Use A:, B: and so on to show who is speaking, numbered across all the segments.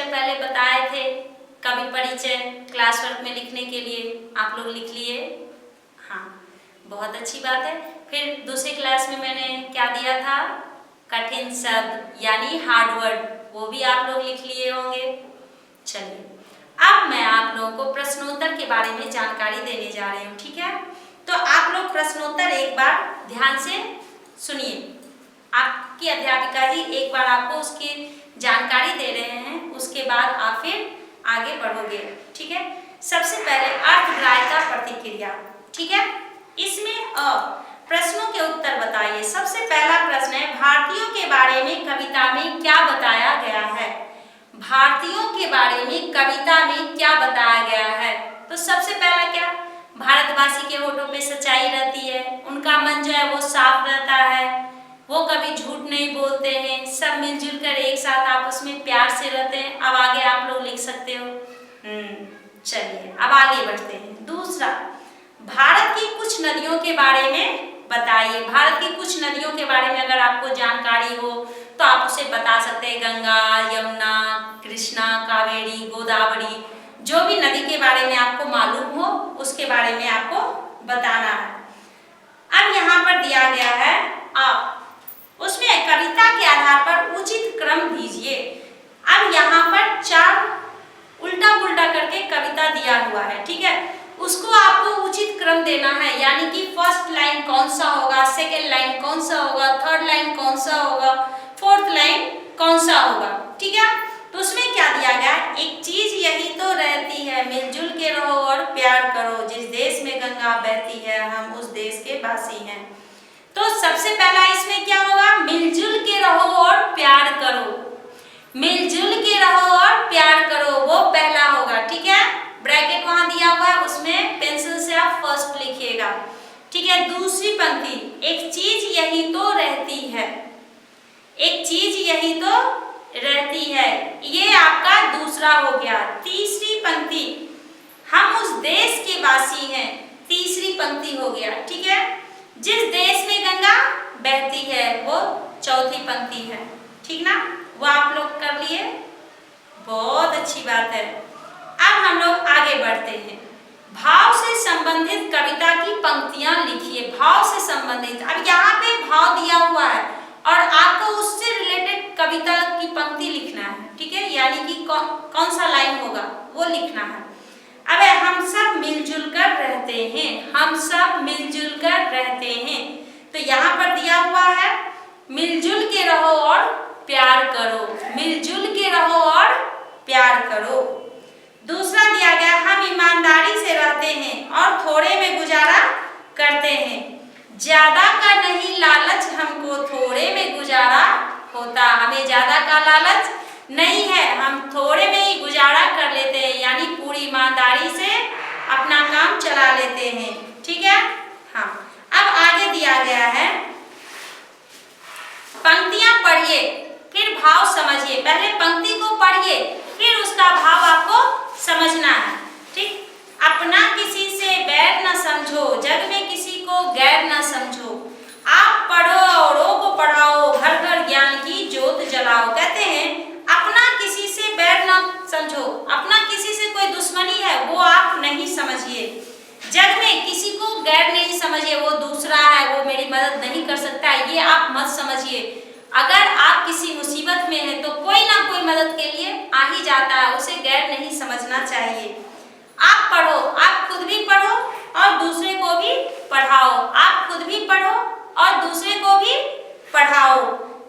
A: पहले बताए थे कवि परिचय क्लास वर्क में लिखने के लिए, आप लोग लिख लिए? हाँ, बहुत अच्छी बात है। फिर दूसरी क्लास में मैंने क्या दिया था? कठिन शब्द यानी हार्ड वर्ड, वो भी आप लोग लिख लिए होंगे। चलिए, अब मैं आप लोगों को प्रश्नोत्तर के बारे में जानकारी देने जा रही हूँ, ठीक है? तो आप लोग प्रश्नोत्तर एक बार ध्यान से सुनिए। आपकी अध्यापिका जी एक बार आपको उसकी जानकारी दे रहे हैं, उसके बाद आप फिर आगे बढ़ोगे, ठीक है? सबसे पहले अर्थग्राह्यता प्रतिक्रिया, ठीक है? इसमें प्रश्नों के उत्तर बताइए। सबसे पहला प्रश्न है, भारतीयों के बारे में कविता में क्या बताया गया है? भारतीयों के बारे में कविता में क्या बताया गया है? तो सबसे पहला क्या? भारतवासी के होठों पे सच्चाई रहती है, उनका मन जो है वो साफ रहता है, वो कभी झूठ नहीं बोलते हैं, सब मिलजुल कर एक साथ आपस में प्यार से रहते हैं। अब आगे आप लोग लिख सकते हो। चलिए अब आगे बढ़ते हैं। दूसरा, भारत की कुछ नदियों के बारे में बताइए। भारत की कुछ नदियों के बारे में अगर आपको जानकारी हो तो आप उसे बता सकते हैं। गंगा, यमुना, कृष्णा, कावेरी, गोदावरी, जो भी नदी के बारे में आपको मालूम हो उसके बारे में आपको बताना है। अब यहाँ पर दिया गया है, आप उसमें कविता के आधार पर उचित क्रम दीजिए। अब यहाँ पर 4 उल्टा पुल्टा करके कविता दिया हुआ है, ठीक है? उसको आपको उचित क्रम देना है, यानी कि फर्स्ट लाइन कौन सा होगा, सेकेंड लाइन कौन सा होगा, थर्ड लाइन कौन सा होगा, फोर्थ लाइन कौन सा होगा, ठीक है? तो उसमें क्या दिया गया? एक चीज यही तो रहती है, मिलजुल के रहो और प्यार करो, जिस देश में गंगा बहती है हम उस देश के वासी हैं। तो सबसे पहला इसमें क्या होगा? मिलजुल के रहो और प्यार करो। मिलजुल के रहो और प्यार करो, वो पहला होगा, ठीक है? ब्रैकेट वहां दिया हुआ है, उसमें पेंसिल से आप फर्स्ट लिखिएगा, ठीक है? दूसरी पंक्ति, एक चीज यही तो रहती है, एक चीज यही तो रहती है, ये आपका दूसरा हो गया। तीसरी पंक्ति, हम उस देश के वासी हैं, तीसरी पंक्ति हो गया, ठीक है? जिस देश में गंगा बहती है वो चौथी पंक्ति है, ठीक ना? वो आप लोग कर लिए, बहुत अच्छी बात है। अब हम लोग आगे बढ़ते हैं। भाव से संबंधित कविता की पंक्तियां लिखिए। भाव से संबंधित, अब यहाँ पे भाव दिया हुआ है और आपको उससे रिलेटेड कविता की पंक्ति लिखना है, ठीक है? यानी कि कौन सा लाइन होगा वो लिखना है। अब हम सब मिलजुल कर रहते हैं, हम सब मिलजुल कर रहते हैं, तो यहाँ पर दिया हुआ है मिलजुल के रहो और प्यार करो, मिलजुल के रहो और प्यार करो। दूसरा दिया गया, हम ईमानदारी से रहते हैं और थोड़े में गुजारा करते हैं, ज्यादा का नहीं लालच हमको थोड़े में गुजारा होता, हमें ज्यादा का लालच नहीं है, हम थोड़े में ही गुजारा कर लेते हैं, यानी पूरी ईमानदारी से अपना काम चला लेते हैं, ठीक है? हाँ, अब आगे दिया गया है, पंक्तियां पढ़िए फिर भाव समझिए। पहले पंक्ति को पढ़िए फिर उसका भाव आपको समझना है, ठीक? अपना किसी से बैर न समझो, जग में किसी को गैर न समझो, आप पढ़ो औरों को पढ़ाओ, घर घर ज्ञान की ज्योत जलाओ। कहते हैं अपना किसी से बैर न समझो, अपना किसी से कोई दुश्मनी है वो आप नहीं समझिए, जग में किसी को गैर नहीं समझिए, वो दूसरा है, वो मेरी मदद नहीं कर सकता, ये आप मत समझिए। अगर आप किसी मुसीबत में हैं तो कोई ना कोई मदद के लिए आ ही जाता है, उसे गैर नहीं समझना चाहिए। आप पढ़ो, आप खुद भी पढ़ो और दूसरे को भी पढ़ाओ, आप खुद भी पढ़ो और दूसरे को भी पढ़ाओ,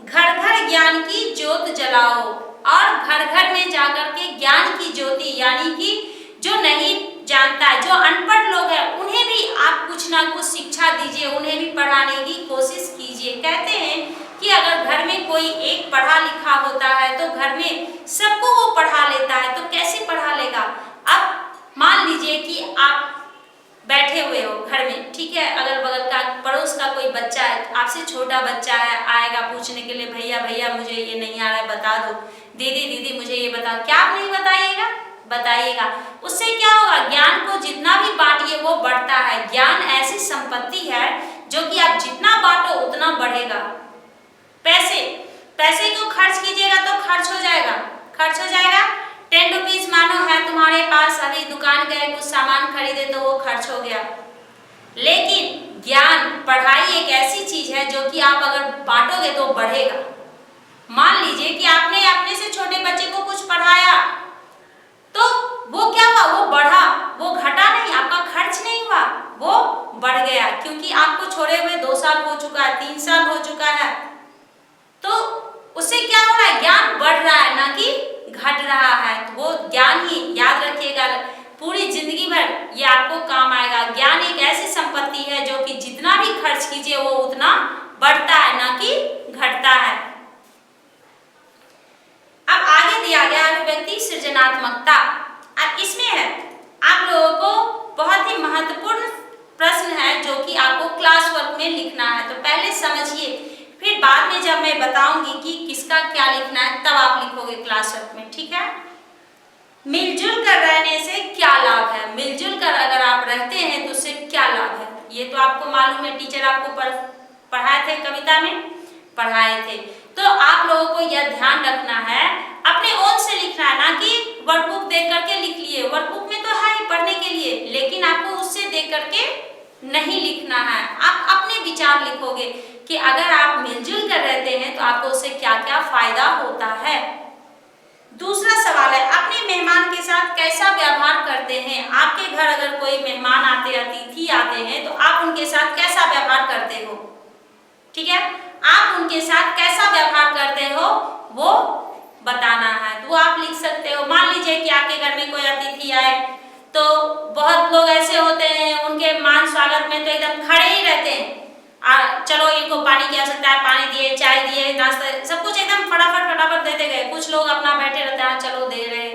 A: घर घर ज्ञान की ज्योत जलाओ, और घर घर में जाकर के ज्ञान की ज्योति, यानी कि जो नहीं जानता है, जो अनपढ़ लोग हैं, उन्हें भी आप कुछ ना कुछ शिक्षा दीजिए, उन्हें भी पढ़ाने की कोशिश कीजिए। कहते हैं कि अगर घर में कोई एक पढ़ा लिखा होता है तो घर में सबको वो पढ़ा लेता है, तो कैसे पढ़ा लेगा? अब मान लीजिए कि आप बैठे हुए हो घर में, ठीक है? अगल बगल का पड़ोस का कोई बच्चा है, आपसे छोटा बच्चा है, आएगा पूछने के लिए, भैया भैया मुझे ये नहीं आ रहा है बता दो, दीदी दीदी मुझे ये बताओ, क्या आप नहीं बताइएगा? बताइएगा। उससे क्या होगा? ज्ञान को जितना भी बांटिए वो बढ़ता है। ज्ञान ऐसी संपत्ति है जो कि आप जितना बांटो उतना बढ़ेगा। पैसे को खर्च कीजिएगा तो खर्च हो जाएगा, ₹10 मानो है तुम्हारे पास, अभी दुकान गए कुछ सामान खरीदे तो वो खर्च हो गया। लेकिन ज्ञान, पढ़ाई एक ऐसी चीज है जो कि आप अगर बांटोगे तो बढ़ेगा। मान लीजिए कि आपने अपने से छोटे बच्चे को कुछ पढ़ाया तो वो क्या हुआ, वो बढ़ा, वो घटा नहीं, आपका खर्च नहीं हुआ, वो बढ़ गया, क्योंकि आपको छोड़े हुए 2 साल हो चुका है, 3 साल हो चुका है, तो उससे क्या हो रहा है, ज्ञान बढ़ रहा है, ना कि घट रहा है। तो वो ज्ञान ही याद रखिएगा, पूरी जिंदगी भर ये आपको काम आएगा। ज्ञान एक ऐसी संपत्ति है जो कि जितना भी खर्च कीजिए वो उतना बढ़ता है, ना कि घटता है। अब आगे दिया गया अभिव्यक्ति सृजनात्मकता। अब इसमें है आप लोगों को बहुत ही महत्वपूर्ण प्रश्न है जो कि आपको क्लास वर्क में लिखना है। तो पहले समझिए, फिर बाद में जब मैं बताऊंगी कि किसका क्या लिखना है तब आप लिखोगे क्लास वर्क में, ठीक है। मिलजुल कर रहने से क्या लाभ है? मिलजुल कर अगर आप रहते हैं तो उससे क्या लाभ है, ये तो आपको मालूम है, टीचर आपको पढ़ाए थे, कविता में पढ़ाए थे। तो आप लोगों को यह ध्यान रखना है, अपने ओन से लिखना है, ना कि वर्कबुक देख करके लिख लिए। वर्कबुक में तो है ही पढ़ने के लिए, लेकिन आपको उससे देख करके नहीं लिखना है। आप अपने विचार लिखोगे कि अगर आप मिलजुल कर रहते हैं तो आपको उससे क्या क्या फायदा होता है। दूसरा सवाल है, अपने मेहमान के साथ कैसा व्यवहार करते हैं? आपके घर अगर कोई मेहमान आते, अतिथि आते हैं तो आप उनके साथ कैसा व्यवहार करते हो, ठीक है। आप उनके साथ कैसा व्यवहार करते हो वो बताना है, तो वो आप लिख सकते हो। मान लीजिए कि आपके घर में कोई अतिथि आए तो बहुत लोग ऐसे होते हैं, उनके मान स्वागत में तो एकदम खड़े ही रहते हैं, चलो इनको पानी की आवश्यकता है, पानी दिए, चाय दिए, नाश्ता, सब कुछ एकदम फटाफट फटाफट देते गए। कुछ लोग अपना बैठे रहते हैं, चलो दे रहे,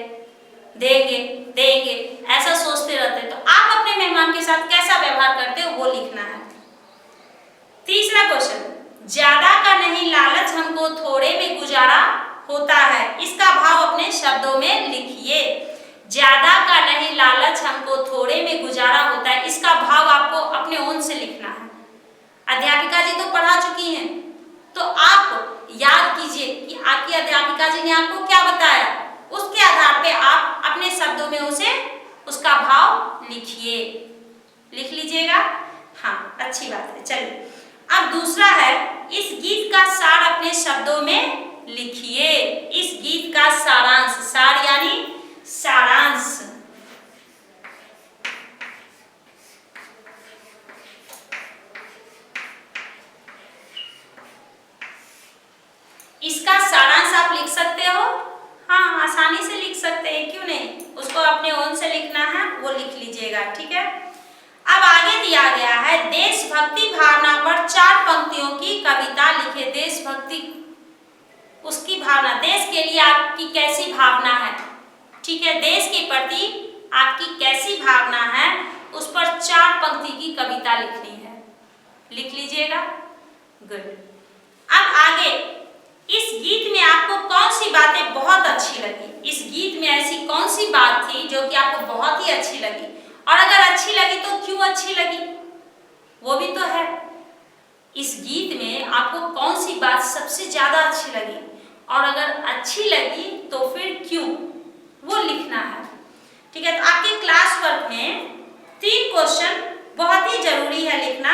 A: देंगे देंगे, ऐसा सोचते रहते हैं। तो आप अपने मेहमान के साथ कैसा व्यवहार करते हो वो लिखना है। तीसरा क्वेश्चन, ज्यादा का नहीं लालच हमको थोड़े में गुजारा होता है, इसका भाव अपने शब्दों में लिखिए। ज्यादा का नहीं लालच हमको थोड़े में गुजारा होता है, इसका भाव आपको अपने ओन से लिखना है। अध्यापिका जी तो पढ़ा चुकी हैं, तो आप याद कीजिए कि आपकी अध्यापिका जी ने आपको क्या बताया, उसके आधार पे आप अपने शब्दों में उसका भाव लिखिए। लिख लीजिएगा, हाँ अच्छी बात है। चलिए अब दूसरा है, इस गीत का सार अपने शब्दों में लिखिए। इस गीत का सारांश, सार यानी सारांश, इसका सारांश आप लिख सकते हो। हाँ आसानी से लिख सकते हैं, क्यों नहीं, उसको अपने ओन से लिखना है, वो लिख लीजिएगा, ठीक है। अब आगे दिया गया है, देशभक्ति भावना पर 4 पंक्तियों की कविता लिखे। देशभक्ति, उसकी भावना, देश के लिए आपकी कैसी भावना है, ठीक है, देश के प्रति आपकी कैसी भावना है, उस पर 4 पंक्ति की कविता लिखनी है। लिख लीजिएगा, गुड। अब आगे, इस गीत में आपको कौन सी बातें बहुत अच्छी लगी? इस गीत में ऐसी कौन सी बात थी जो कि आपको बहुत ही अच्छी लगी, और अगर अच्छी लगी तो क्यों अच्छी लगी, वो भी तो है। इस गीत में आपको कौन सी बात सबसे ज्यादा अच्छी लगी, और अगर अच्छी लगी तो फिर क्यों, वो लिखना है, ठीक है। तो आपके क्लास वर्क में 3 क्वेश्चन बहुत ही जरूरी है लिखना।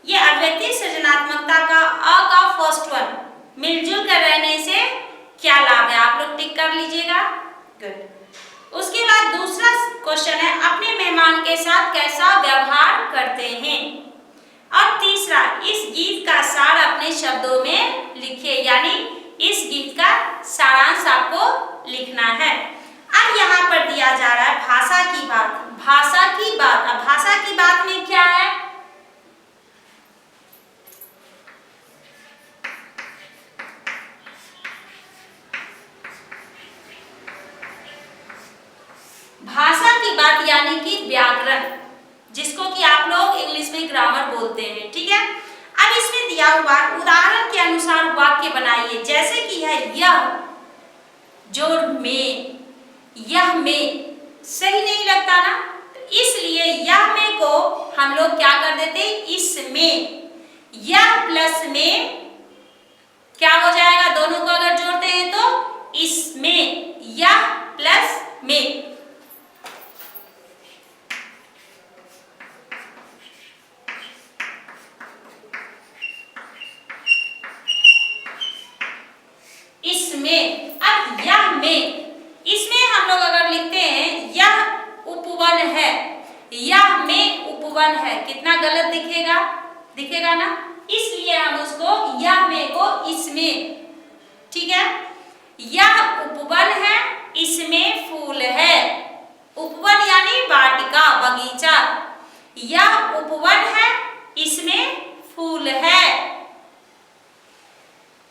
A: ये अभिव्यक्ति सृजनात्मकता का अ का फर्स्ट वन, मिलजुल कर रहने से क्या लाभ है, आप लोग टिक कर लीजिएगा, गुड। उसके बाद दूसरा क्वेश्चन है, अपने मेहमान के साथ कैसा व्यवहार करते हैं, और तीसरा, इस गीत का सार अपने शब्दों में लिखिए, यानी इस गीत का सारांश आपको लिखना है। अब यहाँ पर दिया जा रहा है भाषा की बात, भाषा की बात। अब भाषा की बात में क्या है, भाषा की बात यानी कि व्याकरण, जिसको कि आप लोग इंग्लिश में ग्रामर बोलते हैं, ठीक है। अब इसमें दिया हुआ उदाहरण के अनुसार वाक्य बनाइए, जैसे कि है यह जोड़ में, यह में, सही नहीं लगता ना, तो इसलिए यह में को हम लोग क्या कर देते, इसमें, यह प्लस में क्या हो जाएगा, दोनों को अगर जोड़ते हैं तो इसमें, यह प्लस में। इसमें, अब यह में, इसमें हम लोग अगर लिखते हैं यह उपवन है, यह में उपवन है, कितना गलत दिखेगा, दिखेगा ना, इसलिए हम उसको यह में को इसमें, ठीक है। यह उपवन है, इसमें फूल है, उपवन यानी वाटिका बगीचा, यह उपवन है, इसमें फूल है।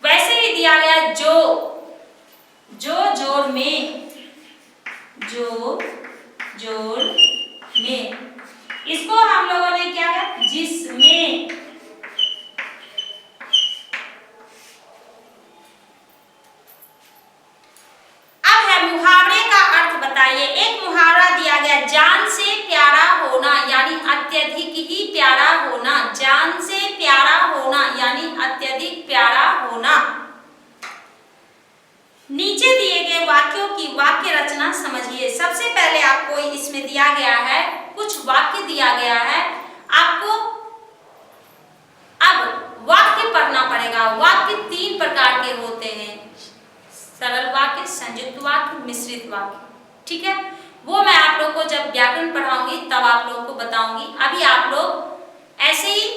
A: वैसे ही दिया गया जो, जो जोड़ में, जो जोड़ में, इसको हम लोगों ने क्या है, जिसमें। अब है मुहावरे का अर्थ बताइए। एक मुहावरा दिया गया, जान से प्यारा होना यानी अत्यधिक ही प्यारा होना, जान से प्यारा होना यानी अत्यधिक प्यारा होना। नीचे दिए गए वाक्यों की वाक्य रचना समझिए। सबसे पहले आपको इसमें दिया गया है, कुछ वाक्य दिया गया है, आपको अब वाक्य पढ़ना पड़ेगा। वाक्य 3 प्रकार के होते हैं, सरल वाक्य, संयुक्त वाक्य, मिश्रित वाक्य, ठीक है। वो मैं आप लोग को जब व्याकरण पढ़ाऊंगी तब आप लोगों को बताऊंगी। अभी आप लोग ऐसे ही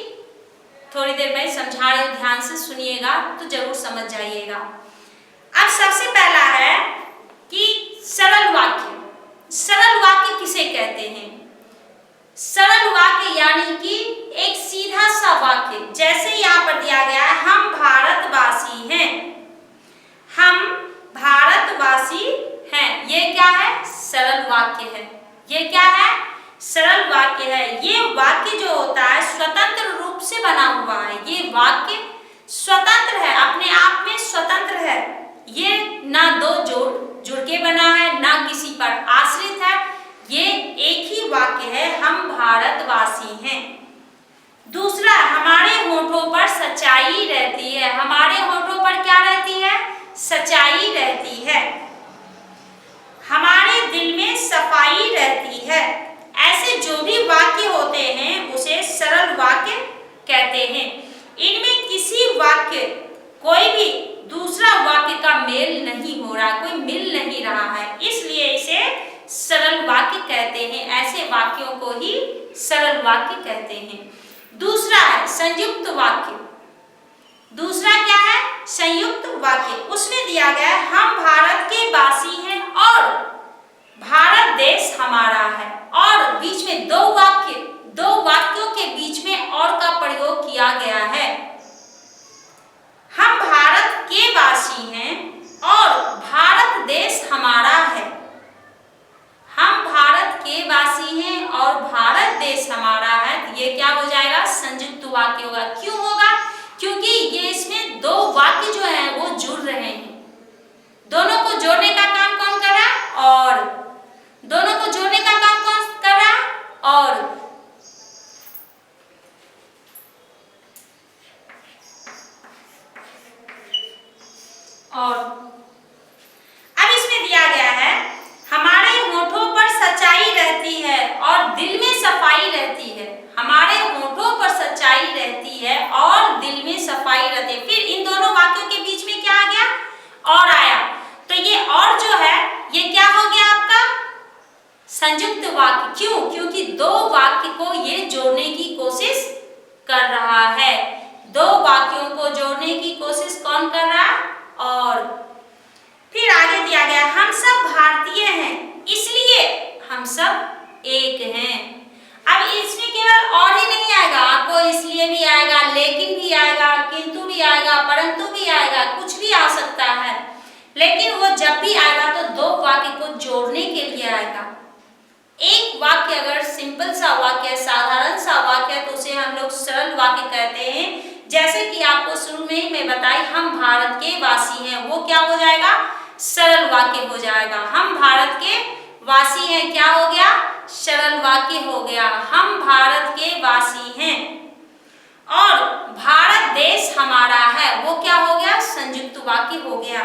A: थोड़ी देर में समझा रही हूं, ध्यान से सुनिएगा तो जरूर समझ जाइएगा। अब सबसे पहला है कि सरल वाक्य। सरल वाक्य किसे कहते हैं? सरल वाक्य यानी कि एक सीधा सा वाक्य, जैसे यहाँ पर दिया गया है, हम भारतवासी हैं, हम भारतवासी हैं, ये क्या है? सरल वाक्य है। ये क्या है? सरल वाक्य है। ये वाक्य जो होता है स्वतंत्र रूप से बना हुआ है, ये वाक्य स्वतंत्र है, अपने आप में स्वतंत्र है। ये ना दो जुड़ के बना है, ना किसी पर आश्रित है, ये एक ही वाक्य है, हम भारतवासी हैं। दूसरा, हमारे होठों पर सच्चाई रहती है। हमारे होठों पर क्या रहती है? सच्चाई रहती है। हमारे दिल में सफाई रहती है। ऐसे जो भी वाक्य होते हैं उसे सरल वाक्य कहते हैं। इनमें किसी वाक्य, कोई भी दूसरा वाक्य का मेल नहीं हो रहा, कोई मिल नहीं रहा है, इसलिए इसे सरल वाक्य कहते हैं। ऐसे वाक्यों को ही सरल वाक्य कहते हैं। दूसरा है संयुक्त वाक्य। दूसरा क्या है? संयुक्त वाक्य। उसमें दिया गया है, हम भारत के वासी हैं और भारत देश हमारा है, और बीच में दो वाक्यों के बीच में और का प्रयोग किया गया है। हम भारत के वासी हैं और भारत देश हमारा है। हम भारत के वासी हैं और भारत देश हमारा है, ये क्या हो जाएगा? संयुक्त वाक्य होगा। क्यों होगा? क्योंकि ये इसमें दो वाक्य जो है वो जुड़ रहे हैं। दोनों को जोड़ने का काम कौन कर रहा है? और दोनों को जोड़ने का काम कौन कर रहा है? और अब इसमें दिया गया है, हमारे होठों पर सच्चाई रहती है और दिल में सफाई रहती है। हमारे होठों पर सच्चाई रहती है और दिल में सफाई रहती है। फिर इन दोनों वाक्यों के बीच में क्या आ गया? और आया। तो ये और जो है ये क्या हो गया आपका? संयुक्त वाक्य। क्यों? क्योंकि दो वाक्य को ये जोड़ने की कोशिश कर रहा है। दो वाक्यों को जोड़ने की कोशिश कौन कर रहा है? और फिर आगे दिया गया, हम सब भारतीय हैं इसलिए हम सब एक हैं। अब इसमें केवल और ही नहीं आएगा, आपको इसलिए भी आएगा, लेकिन भी आएगा, किंतु भी आएगा, परंतु भी आएगा, कुछ भी आ सकता है। लेकिन वो जब भी आएगा तो दो वाक्य को जोड़ने के लिए आएगा। एक वाक्य अगर सिंपल सा वाक्य है, साधारण सा वाक्य है, तो उसे हम लोग सरल वाक्य कहते हैं। जैसे कि आपको शुरू में ही मैं बताई, हम भारत के वासी हैं, वो क्या हो जाएगा? सरल वाक्य हो जाएगा। हम भारत के वासी हैं, क्या हो गया? सरल वाक्य हो गया। हम भारत के वासी हैं और भारत देश हमारा है, वो क्या हो गया? संयुक्त वाक्य हो गया।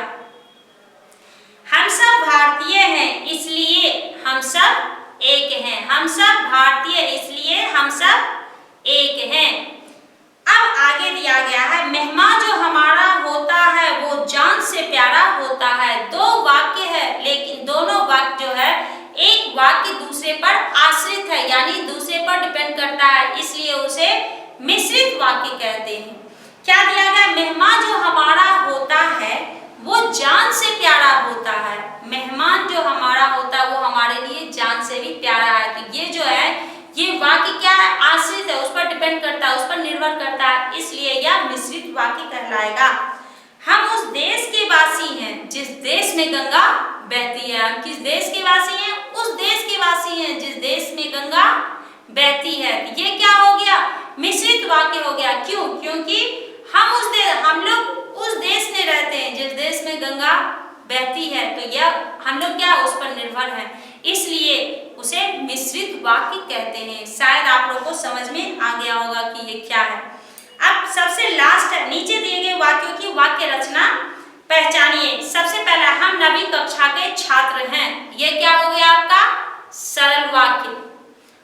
A: हम सब भारतीय हैं इसलिए हम सब एक हैं। हम सब भारतीय इसलिए हम सब एक हैं। अब आगे दिया गया है, मेहमान जो हमारा होता है वो जान से प्यारा होता है। दो वाक्य है, लेकिन दोनों वाक्य जो है, एक वाक्य दूसरे पर आश्रित है, यानी दूसरे पर डिपेंड करता है, इसलिए उसे मिश्रित वाक्य कहते हैं। क्या दिया गया, मेहमान जो हमारा होता है वो जान से प्यारा होता है। मेहमान जो हमारा होता है वो हमारे लिए जान से भी प्यारा है। तो ये जो है, ये वाक्य क्या है, आश्रित है, उस पर डिपेंड करता है, उस पर निर्भर करता है, इसलिए यह मिश्रित वाक्य कहलाएगा। हम उस देश के वासी हैं जिस देश में गंगा बहती है। हम किस देश के वासी हैं, उस देश के वासी हैं जिस देश में गंगा बहती है। ये क्या हो गया, मिश्रित वाक्य हो गया। क्यों, क्योंकि हम लोग उस देश में रहते हैं जिस देश में गंगा बहती है, तो यह हम लोग क्या उस पर निर्भर है, इसलिए उसे मिश्रित वाक्य कहते हैं। शायद आप लोगों को समझ में आ गया होगा कि ये क्या है। अब सबसे लास्ट है, नीचे दिए गए वाक्यों की वाक्य रचना पहचानिए। सबसे पहला, हम नवीं कक्षा के छात्र हैं। ये क्या हो गया आपका सरल वाक्य।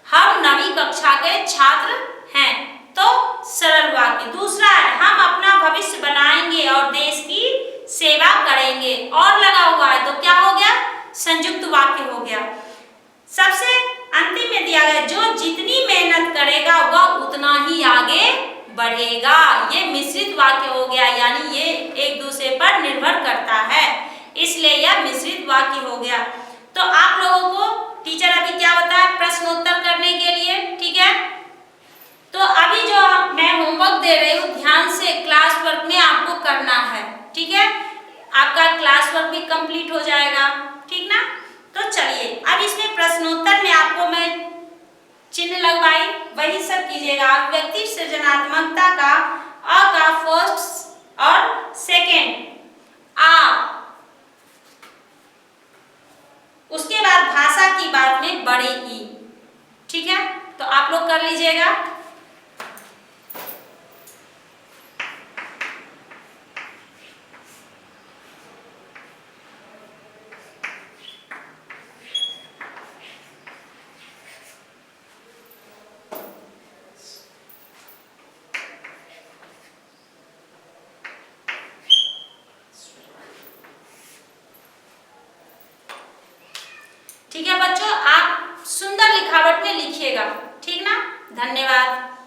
A: हम नवीं कक्षा के छात्र हैं, तो सरल वाक्य। दूसरा है, हम अपना भविष्य बनाएंगे और देश की सेवा करेंगे, और लगा हुआ है, तो क्या हो गया, संयुक्त वाक्य हो गया। सबसे अंतिम में दिया गया, जो जितनी मेहनत करेगा वह उतना ही आगे बढ़ेगा। ये मिश्रित वाक्य हो गया, यानी ये एक दूसरे पर निर्भर करता है, इसलिए यह मिश्रित वाक्य हो गया। तो आप लोगों को टीचर अभी क्या होता है, प्रश्नोत्तर करने के लिए, ठीक है। तो अभी जो मैं होमवर्क दे रही हूँ, ध्यान से क्लास वर्क में आपको करना है, ठीक है। आपका क्लास वर्क भी कंप्लीट हो जाएगा, ठीक ना। तो चलिए, अब इसमें प्रश्नोत्तर में आपको मैं चिन्ह लगवाई, वही सब कीजिएगा। व्यक्ति सृजनात्मकता का अ का फर्स्ट और सेकेंड आ, उसके बाद भाषा की बात में बड़े ई, ठीक है। तो आप लोग कर लीजिएगा। ठीक है बच्चों, आप सुंदर लिखावट में लिखिएगा, ठीक ना। धन्यवाद।